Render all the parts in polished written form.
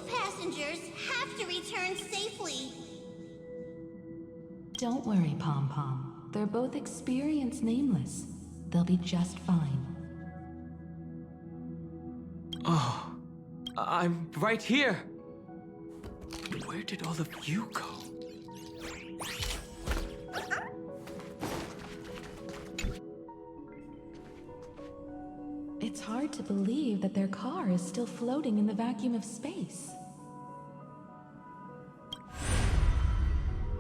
passengers have to return safely. Don't worry, Pom Pom. They're both experienced nameless. They'll be just fine. Oh, I'm right here. Where did all of you go? It's hard to believe that their car is still floating in the vacuum of space.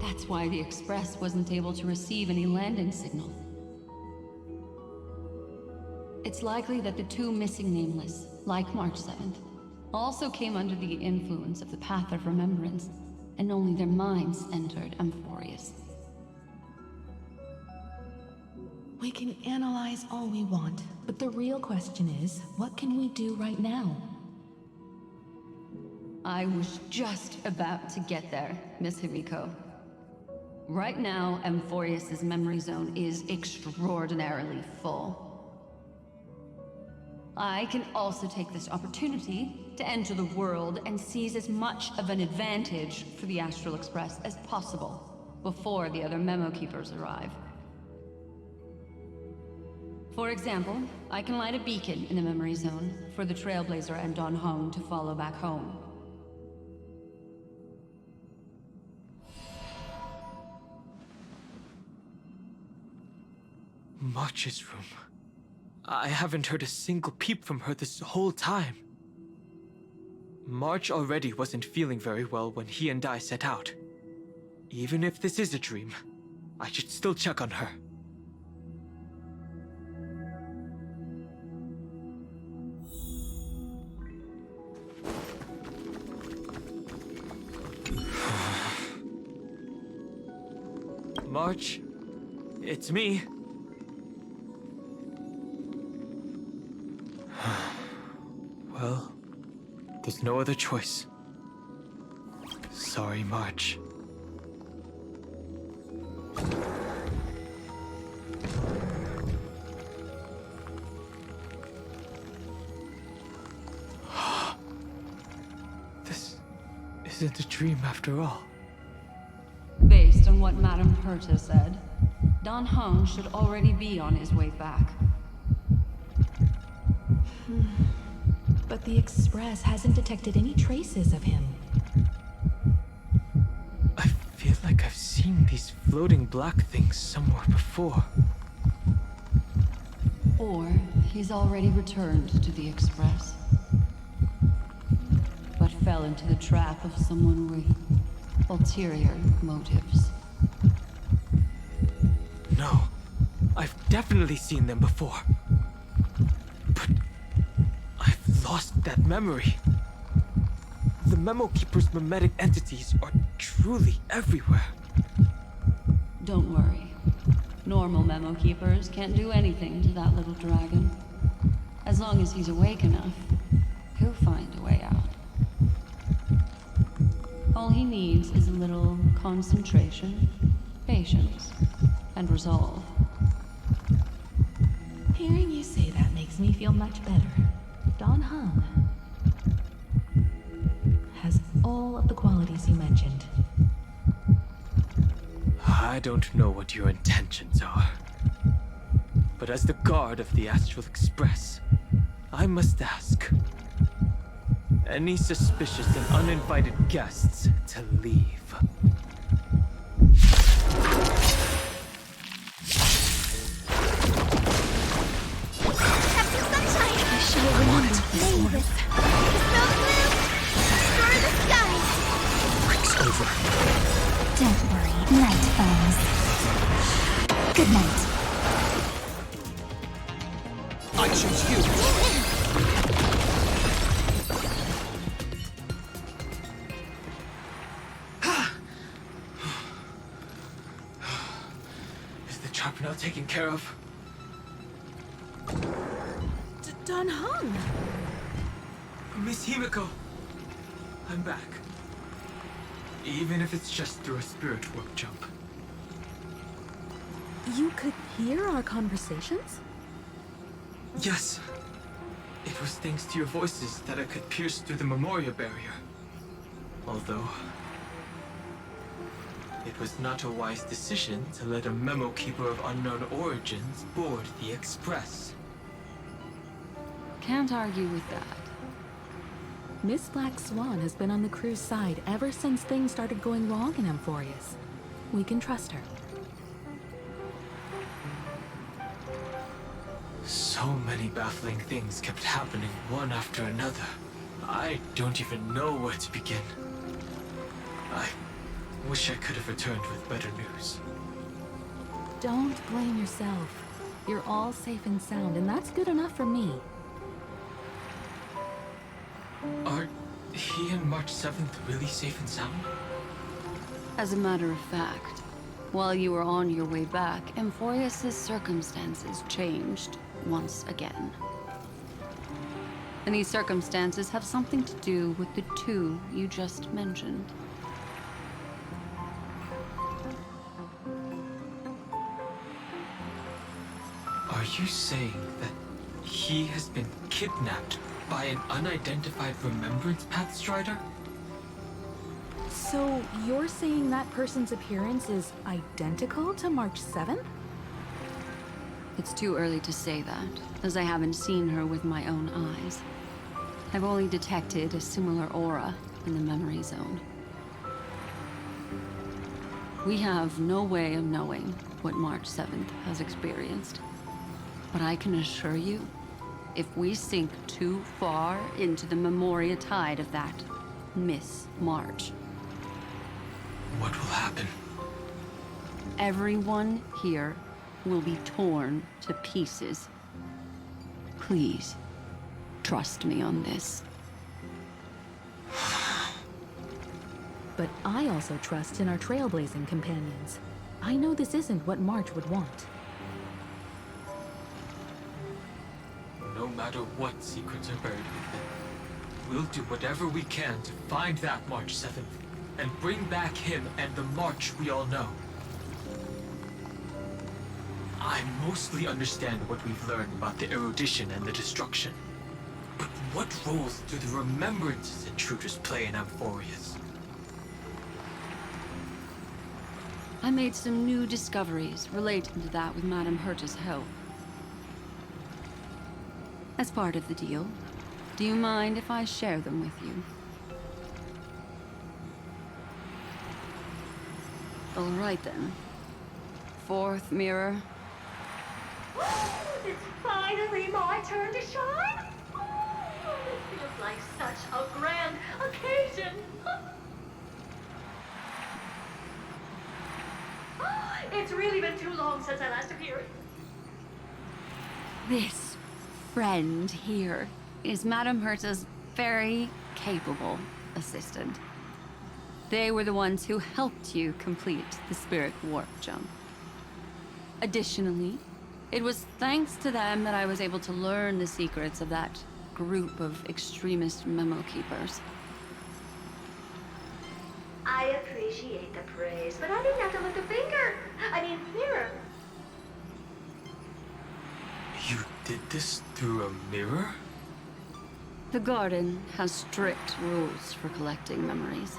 That's why the Express wasn't able to receive any landing signal. It's likely that the two missing nameless, like March 7th, also came under the influence of the Path of Remembrance, and only their minds entered Amphorius. We can analyze all we want, but the real question is, what can we do right now? I was just about to get there, Miss Himiko. Right now, Amphorius' memory zone is extraordinarily full. I can also take this opportunity to enter the world and seize as much of an advantage for the Astral Express as possible before the other memo keepers arrive. For example, I can light a beacon in the memory zone for the Trailblazer and Don Hong to follow back home. March's room. I haven't heard a single peep from her this whole time. March already wasn't feeling very well when he and I set out. Even if this is a dream, I should still check on her. March, it's me. Well, there's no other choice. Sorry, March. This isn't a dream after all. Based on what Madame Herta said, Don Hong should already be on his way back. But the Express hasn't detected any traces of him. I feel like I've seen these floating black things somewhere before. Or he's already returned to the Express, but fell into the trap of someone with ulterior motives. No, I've definitely seen them before. But I've lost that memory. The Memo Keeper's mimetic entities are truly everywhere. Don't worry. Normal Memo Keepers can't do anything to that little dragon. As long as he's awake enough, he'll find a way out. All he needs is a little concentration, patience, and resolve. Hearing you say that makes me feel much better. Don Hong has all of the qualities you mentioned. I don't know what your intentions are. But as the guard of the Astral Express, I must ask. Any suspicious and uninvited guests to leave. Captain Sunshine! I should have remembered Mavis. The snow blue! Destroy the skies! Break's over. Don't worry, night falls. Good night. I choose you. Is the trap now taken care of? Don Hong! Miss Himiko, I'm back. Even if it's just through a spirit warp jump. You could hear our conversations? Yes. It was thanks to your voices that I could pierce through the Memoria barrier. Although, it was not a wise decision to let a memo keeper of unknown origins board the Express. Can't argue with that. Miss Black Swan has been on the crew's side ever since things started going wrong in Amphorius. We can trust her. So many baffling things kept happening one after another. I don't even know where to begin. I wish I could have returned with better news. Don't blame yourself. You're all safe and sound, and that's good enough for me. Are he and March 7th really safe and sound? As a matter of fact, while you were on your way back, Amphorius' circumstances changed once again. And these circumstances have something to do with the two you just mentioned. Are you saying that he has been kidnapped by an unidentified Remembrance Path Strider? So you're saying that person's appearance is identical to March 7th? It's too early to say that, as I haven't seen her with my own eyes. I've only detected a similar aura in the memory zone. We have no way of knowing what March 7th has experienced. But I can assure you, if we sink too far into the Memoria tide of that Miss March, What will happen? everyone here will be torn to pieces. Please, trust me on this. But I also trust in our trailblazing companions. I know this isn't what March would want. No matter what secrets are buried within, we'll do whatever we can to find that March 7th and bring back him and the March we all know. I mostly understand what we've learned about the erudition and the destruction. But what roles do the remembrances intruders play in Amphorius? I made some new discoveries relating to that with Madame Herta's help. As part of the deal, do you mind if I share them with you? All right then. Fourth mirror. It's finally my turn to shine. It feels like such a grand occasion. It's really been too long since I last appeared. This friend here is Madame Herta's very capable assistant. They were the ones who helped you complete the spirit warp jump. Additionally, it was thanks to them that I was able to learn the secrets of that group of extremist memo keepers. I appreciate the praise, but I didn't have to lift a finger. Mirror. You did this through a mirror? The garden has strict rules for collecting memories.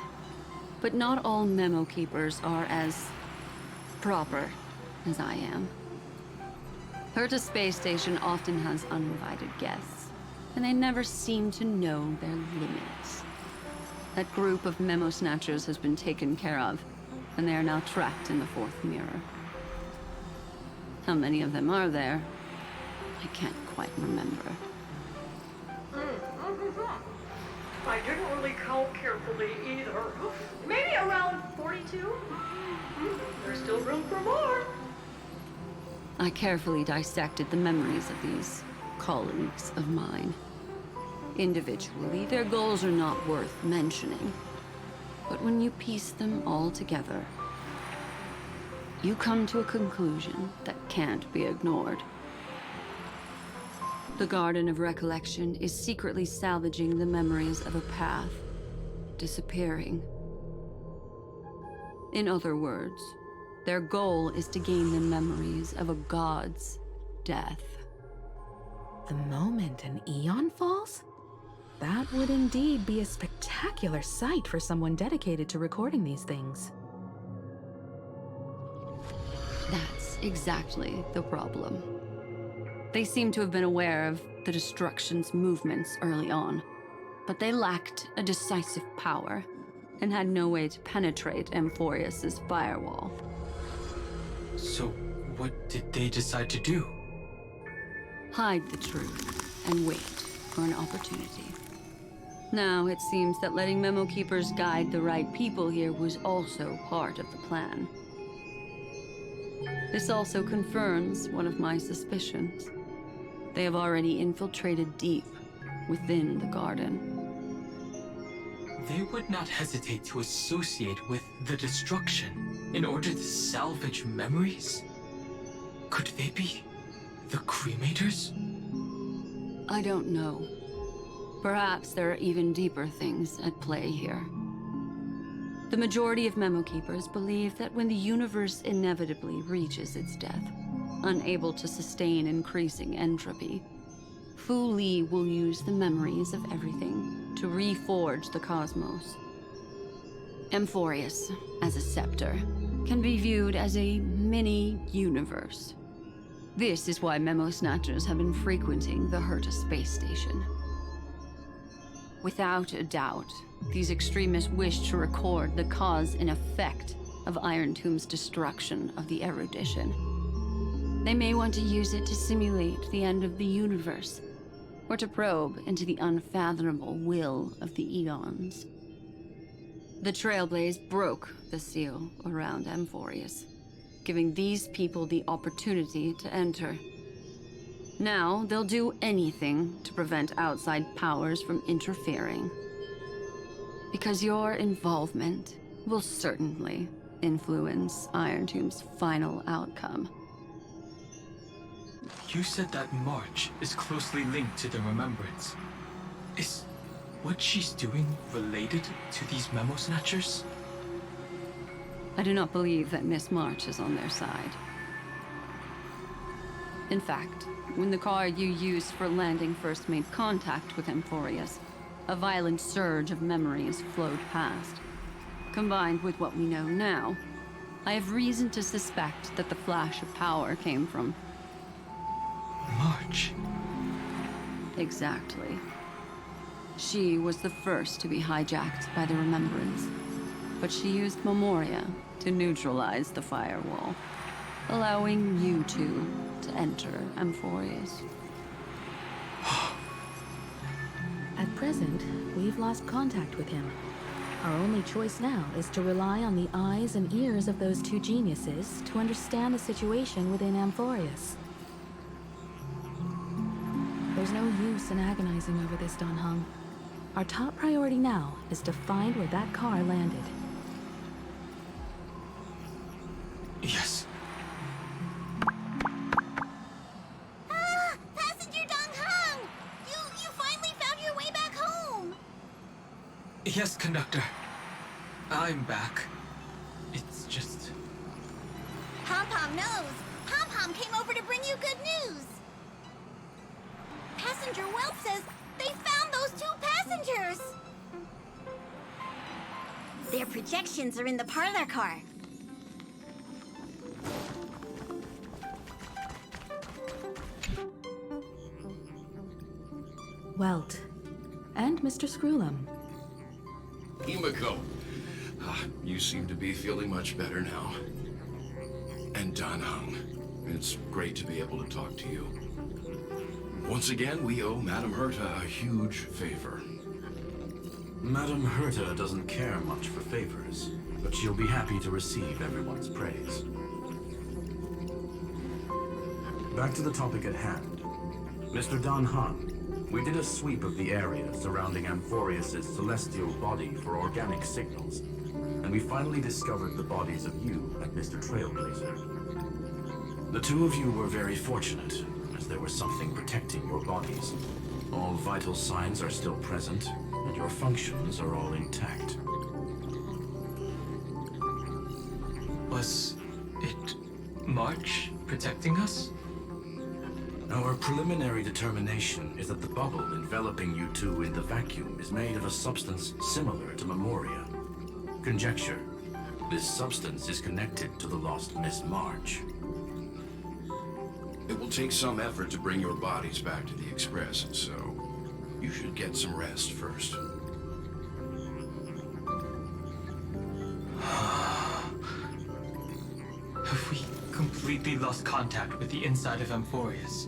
But not all memo keepers are as proper as I am. Herta Space Station often has uninvited guests, and they never seem to know their limits. That group of memo snatchers has been taken care of, and they are now trapped in the fourth mirror. How many of them are there? I can't quite remember. I didn't really count carefully either. Maybe around 42? There's still room for more. I carefully dissected the memories of these colleagues of mine. Individually, their goals are not worth mentioning. But when you piece them all together, you come to a conclusion that can't be ignored. The Garden of Recollection is secretly salvaging the memories of a path disappearing. In other words, their goal is to gain the memories of a god's death. The moment an eon falls? That would indeed be a spectacular sight for someone dedicated to recording these things. That's exactly the problem. They seem to have been aware of the Destruction's movements early on, but they lacked a decisive power and had no way to penetrate Amphorius's firewall. So, what did they decide to do? Hide the truth and wait for an opportunity. Now, it seems that letting Memo Keepers guide the right people here was also part of the plan. This also confirms one of my suspicions. They have already infiltrated deep within the garden. They would not hesitate to associate with the Destruction in order to salvage memories? Could they be the Cremators? I don't know. Perhaps there are even deeper things at play here. The majority of Memo Keepers believe that when the universe inevitably reaches its death, unable to sustain increasing entropy, Fu Li will use the memories of everything to reforge the cosmos. Amphorius, as a scepter, can be viewed as a mini-universe. This is why Memo Snatchers have been frequenting the Herta space station. Without a doubt, these extremists wish to record the cause and effect of Iron Tomb's destruction of the erudition. They may want to use it to simulate the end of the universe, or to probe into the unfathomable will of the Eons. The Trailblaze broke the seal around Amphorius, giving these people the opportunity to enter. Now, they'll do anything to prevent outside powers from interfering. Because your involvement will certainly influence Iron Tomb's final outcome. You said that March is closely linked to the Remembrance. Is what she's doing related to these Memo Snatchers? I do not believe that Miss March is on their side. In fact, when the car you used for landing first made contact with Amphorius, a violent surge of memories flowed past. Combined with what we know now, I have reason to suspect that the flash of power came from... March. Exactly. She was the first to be hijacked by the Remembrance, but she used Memoria to neutralize the firewall, allowing you two to enter Amphorius. At present, we've lost contact with him. Our only choice now is to rely on the eyes and ears of those two geniuses to understand the situation within Amphorius. There's no use in agonizing over this, Don Hung. Our top priority now is to find where that car landed. Yes. Ah! Passenger Dong Hung! You finally found your way back home! Yes, conductor. I'm back. It's just... Pom-Pom knows! Pom-Pom came over to bring you good news! Passenger Wells says they found those two passengers! Their projections are in the parlor car. Welt. And Mr. Screwlum. Himiko, you seem to be feeling much better now. And Don Hung, it's great to be able to talk to you. Once again, we owe Madame Herta a huge favor. Madame Herta doesn't care much for favors, but she'll be happy to receive everyone's praise. Back to the topic at hand. Mr. Don Hung, we did a sweep of the area surrounding Amphorius' celestial body for organic signals, and we finally discovered the bodies of you and Mr. Trailblazer. The two of you were very fortunate, as there was something protecting your bodies. All vital signs are still present, and your functions are all intact. Was it March protecting us? Our preliminary determination is that the bubble enveloping you two in the vacuum is made of a substance similar to Memoria. Conjecture. This substance is connected to the lost Miss March. It will take some effort to bring your bodies back to the Express, so you should get some rest first. Have we completely lost contact with the inside of Amphorius?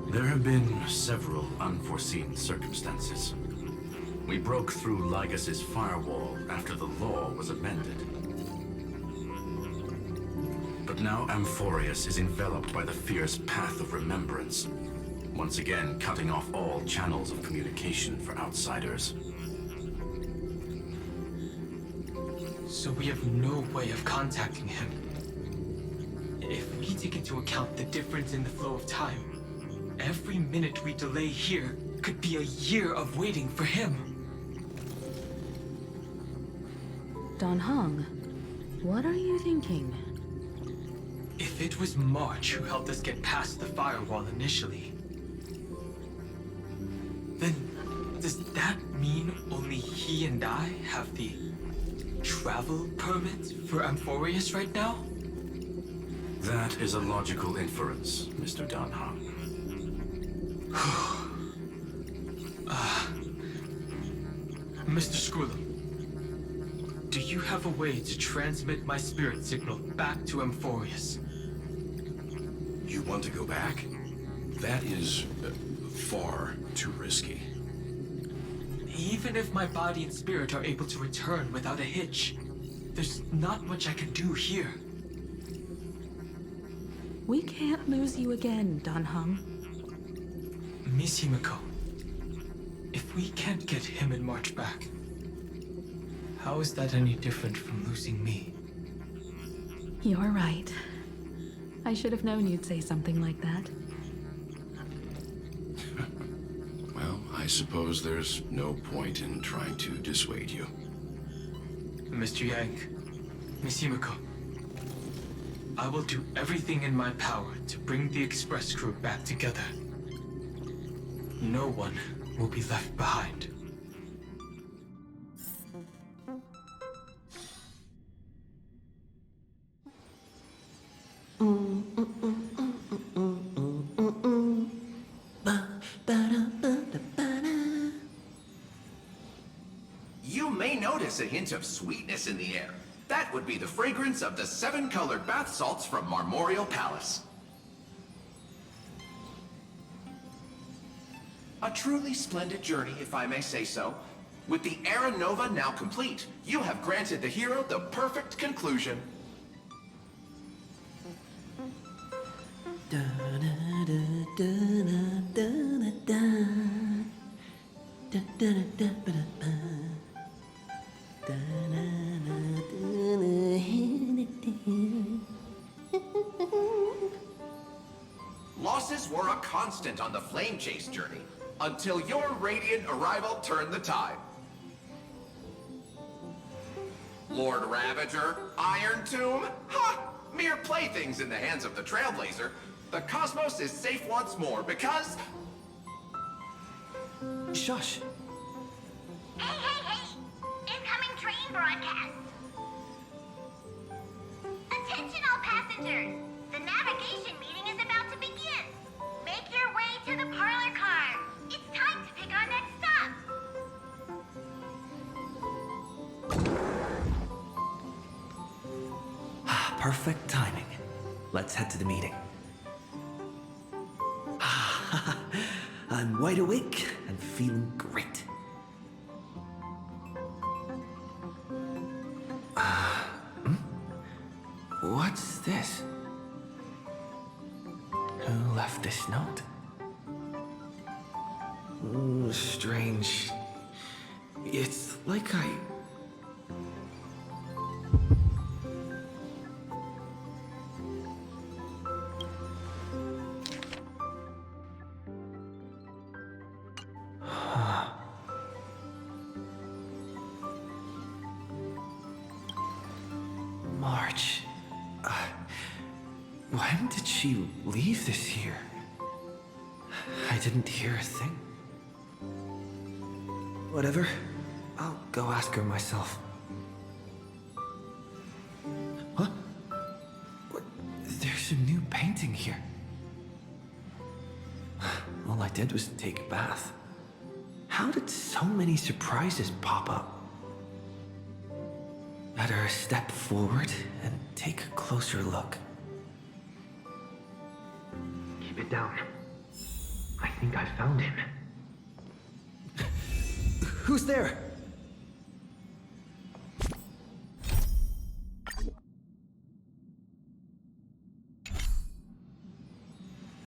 There have been several unforeseen circumstances. We broke through Lygas's firewall after the law was amended. But now Amphorius is enveloped by the fierce path of remembrance, once again cutting off all channels of communication for outsiders. So we have no way of contacting him. If we take into account the difference in the flow of time, every minute we delay here could be a year of waiting for him. Don Hong, what are you thinking? If it was March who helped us get past the firewall initially, then does that mean only he and I have the travel permit for Amphorius right now? That is a logical inference, Mr. Don Hong. Mr. Skrullum, do you have a way to transmit my spirit signal back to Amphorius? You want to go back? That is far too risky. Even if my body and spirit are able to return without a hitch, there's not much I can do here. We can't lose you again, Don Hong. Miss Himiko, if we can't get him and March back, how is that any different from losing me? You're right. I should have known you'd say something like that. Well, I suppose there's no point in trying to dissuade you. Mr. Yang, Miss Himiko, I will do everything in my power to bring the Express crew back together. No one will be left behind. You may notice a hint of sweetness in the air. That would be the fragrance of the 7-colored bath salts from Marmorial Palace. A truly splendid journey, if I may say so. With the Era Nova now complete, you have granted the hero the perfect conclusion. Losses were a constant on the Flame Chase journey, until your radiant arrival turned the tide. Lord Ravager, Iron Tomb, ha! Mere playthings in the hands of the Trailblazer. The cosmos is safe once more because... Shush! Hey, hey, hey! Incoming train broadcast! Attention all passengers! The navigation meeting is about to begin! Make your way to the parlor car! It's time to pick our next stop! Perfect timing. Let's head to the meeting. I'm wide awake and feeling great. What's this? Who left this note? Ooh, strange. It's like I... March. When did she leave this year? I didn't hear a thing. Whatever. I'll go ask her myself. Huh? What? There's a new painting here. All I did was take a bath. How did so many surprises pop up? Better step forward and take a closer look. Keep it down. I think I found him. Who's there?